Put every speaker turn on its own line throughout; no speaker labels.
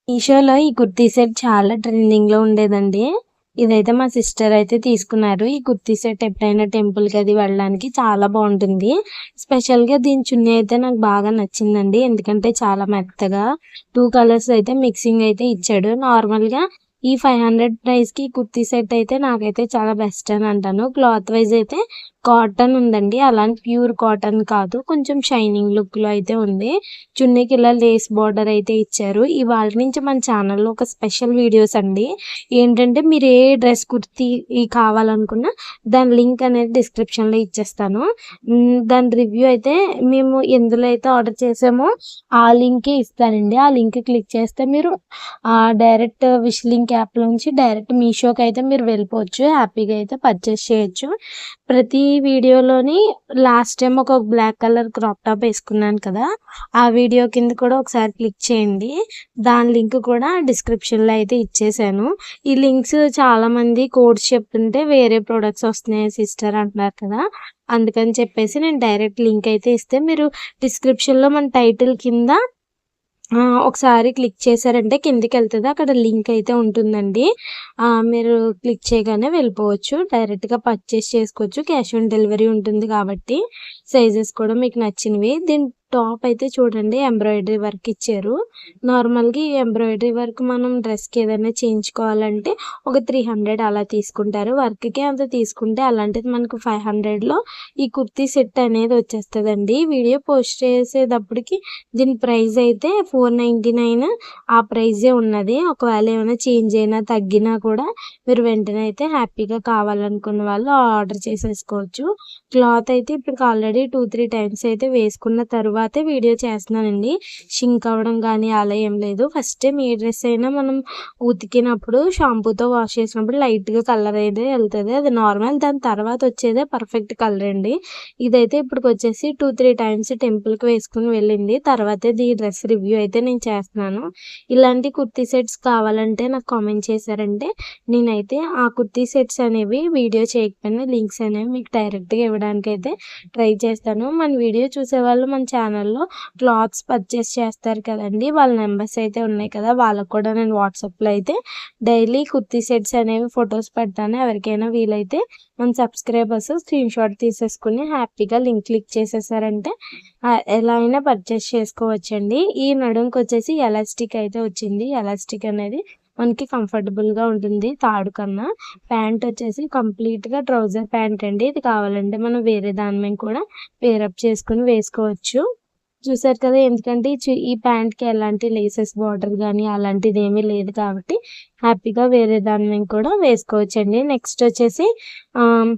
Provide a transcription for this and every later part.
మీషోలో ఈ కుర్తీ సెట్ చాలా ట్రెండింగ్‌లో ఉండేదండి. ఇదైతే మా సిస్టర్ అయితే తీసుకున్నారు. ఈ కుర్తీ సెట్ ఎప్పుడైనా టెంపుల్‌కి అది వెళ్ళడానికి చాలా బావుంటుంది. స్పెషల్‌గా దీని చున్నీ అయితే నాకు బాగా నచ్చిందండి. ఎందుకంటే చాలా మెత్తగా 2 కలర్స్ అయితే మిక్సింగ్ అయితే ఇచ్చాడు. నార్మల్‌గా ఈ 500 ప్రైస్‌కి కుర్తీ సెట్ అయితే నాకైతే చాలా బెస్ట్ అని అంటాను. క్లాత్ వైస్ అయితే కాటన్ ఉందండి. అలాని ప్యూర్ కాటన్ కాదు. కొంచెం షైనింగ్ లుక్‌లో అయితే ఉంది. చున్నీకి ఇలా లేస్ బార్డర్ అయితే ఇచ్చారు. ఇవాల్టి నుంచి మన ఛానల్‌లో ఒక స్పెషల్ వీడియోస్ అండి. ఏంటంటే మీరు ఏ డ్రెస్ కుర్తీ కావాలనుకున్నా దాని లింక్ అనేది డిస్క్రిప్షన్‌లో ఇచ్చేస్తాను. దాని రివ్యూ అయితే మేము ఎందులో అయితే ఆర్డర్ చేసామో ఆ లింకే ఇస్తానండి. ఆ లింక్ క్లిక్ చేస్తే మీరు డైరెక్ట్ విష్ లింక్ యాప్‌లో నుంచి డైరెక్ట్ మీషోకి అయితే మీరు వెళ్ళిపోవచ్చు. హ్యాపీగా అయితే పర్చేస్ చేయొచ్చు. ప్రతి వీడియోలోని లాస్ట్ టైం ఒక బ్లాక్ కలర్ క్రాప్ టాప్ వేసుకున్నాను కదా! ఆ వీడియో కింద కూడా ఒకసారి క్లిక్ చేయండి. దాని లింక్ కూడా డిస్క్రిప్షన్‌లో అయితే ఇచ్చేసాను. ఈ లింక్స్ చాలామంది కోడ్స్ చెప్తుంటే వేరే ప్రొడక్ట్స్ వస్తున్నాయి సిస్టర్ అంటున్నారు కదా! అందుకని చెప్పేసి నేను డైరెక్ట్ లింక్ అయితే ఇస్తే మీరు డిస్క్రిప్షన్‌లో మన టైటిల్ కింద ఒకసారి క్లిక్ చేశారంటే కిందకెళ్తది. అక్కడ లింక్ అయితే ఉంటుందండి. మీరు క్లిక్ చేయగానే వెళ్ళిపోవచ్చు. డైరెక్ట్‌గా పర్చేస్ చేసుకోవచ్చు. క్యాష్ ఆన్ డెలివరీ ఉంటుంది కాబట్టి సైజెస్ కూడా మీకు నచ్చినవి. దీని టాప్ అయితే చూడండి ఎంబ్రాయిడరీ వర్క్ ఇచ్చారు. నార్మల్‌గా ఈ ఎంబ్రాయిడరీ వర్క్ మనం డ్రెస్‌కి ఏదైనా చేయించుకోవాలంటే ఒక 300 అలా తీసుకుంటారు. వర్క్‌కే అంత తీసుకుంటే అలాంటిది మనకు 500లో ఈ కుర్తీ సెట్ అనేది వచ్చేస్తదండి. వీడియో పోస్ట్ చేసేటప్పటికి దీని ప్రైస్ అయితే 499 ఆ ప్రైజే ఉన్నది. ఒకవేళ ఏమైనా చేంజ్ అయినా తగ్గినా కూడా మీరు వెంటనే అయితే హ్యాపీగా కావాలనుకున్న వాళ్ళు ఆర్డర్ చేసేసుకోవచ్చు. క్లాత్ అయితే ఇప్పటికి ఆల్రెడీ 2, 3 టైమ్స్ అయితే వేసుకున్న తరువాతే వీడియో చేస్తున్నానండి. షింక్ అవ్వడం గానీ అలా ఏం లేదు. ఫస్ట్ టైమ్ ఏ డ్రెస్ అయినా మనం ఉతికినప్పుడు షాంపూతో వాష్ చేసినప్పుడు లైట్‌గా కలర్ అయితే ఎళ్తది. అది నార్మల్. దాని తర్వాత వచ్చేదే పర్ఫెక్ట్ కలర్ అండి. ఇదైతే ఇప్పటికొచ్చేసి 2, 3 టైమ్స్ టెంపుల్‌కి వేసుకొని వెళ్ళింది. తర్వాతే ఈ డ్రెస్ రివ్యూ అయితే నేను చేస్తున్నాను. ఇలాంటి కుర్తీ సెట్స్ కావాలంటే నాకు కామెంట్ చేశారంటే నేనైతే ఆ కుర్తీ సెట్స్ అనేవి వీడియో చేయకపోయినా లింక్స్ అనేవి మీకు డైరెక్ట్‌గా ఇవ్వడానికైతే ట్రై చేస్తాను. మన వీడియో చూసేవాళ్ళు మన ఛానల్‌లో క్లాత్స్ పర్చేస్ చేస్తారు కదండీ! వాళ్ళ నంబర్స్ అయితే ఉన్నాయి కదా! వాళ్ళకి కూడా నేను వాట్సాప్‌లో అయితే డైలీ కుర్తీ సెట్స్ అనేవి ఫోటోస్ పెడతాను. ఎవరికైనా వీలైతే మన సబ్స్క్రైబర్స్ స్క్రీన్‌షాట్ తీసేసుకొని హ్యాపీగా లింక్ క్లిక్ చేసేసారంటే ఎలా అయినా పర్చేస్ చేసుకోవచ్చండి. ఈ నడుముకొచ్చేసి ఎలాస్టిక్ అయితే వచ్చింది. ఎలాస్టిక్ అనేది మనకి కంఫర్టబుల్‌గా ఉంటుంది తాడు కన్నా. ప్యాంట్ వచ్చేసి కంప్లీట్‌గా ట్రౌజర్ ప్యాంట్ అండి. ఇది కావాలంటే మనం వేరే దాని మీద కూడా పేరప్ చేసుకొని వేసుకోవచ్చు. చూసారు కదా! ఎందుకంటే ఈ ప్యాంట్‌కి ఎలాంటి లేసెస్ బార్డర్ గానీ అలాంటిదేమీ లేదు కాబట్టి హ్యాపీగా వేరే దాని మీద కూడా వేసుకోవచ్చండి. నెక్స్ట్ వచ్చేసి ఆహ్,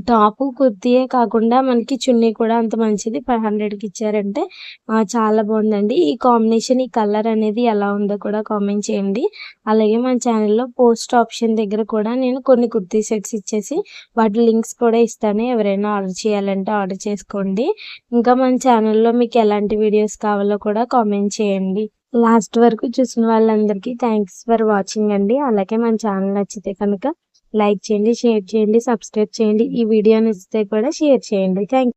టాపు, కుర్తీయే కాకుండా మనకి చున్నీ కూడా అంత మంచిది 500కి ఇచ్చారంటే చాలా బావుందండి. ఈ కాంబినేషన్, ఈ కలర్ అనేది ఎలా ఉందో కూడా కామెంట్ చేయండి. అలాగే మన ఛానల్‌లో పోస్ట్ ఆప్షన్ దగ్గర కూడా నేను కొన్ని కుర్తీ సెట్స్ ఇచ్చేసి వాటి లింక్స్ కూడా ఇస్తాను. ఎవరైనా ఆర్డర్ చేయాలంటే ఆర్డర్ చేసుకోండి. ఇంకా మన ఛానల్‌లో మీకు ఎలాంటి వీడియోస్ కావాలో కూడా కామెంట్ చేయండి. లాస్ట్ వరకు చూసిన వాళ్ళందరికీ థ్యాంక్స్ ఫర్ వాచింగ్ అండి. అలాగే మన ఛానల్ నచ్చితే కనుక లైక్ చేయండి, షేర్ చేయండి, సబ్స్క్రైబ్ చేయండి. ఈ వీడియో నచ్చితే కూడా షేర్ చేయండి. థాంక్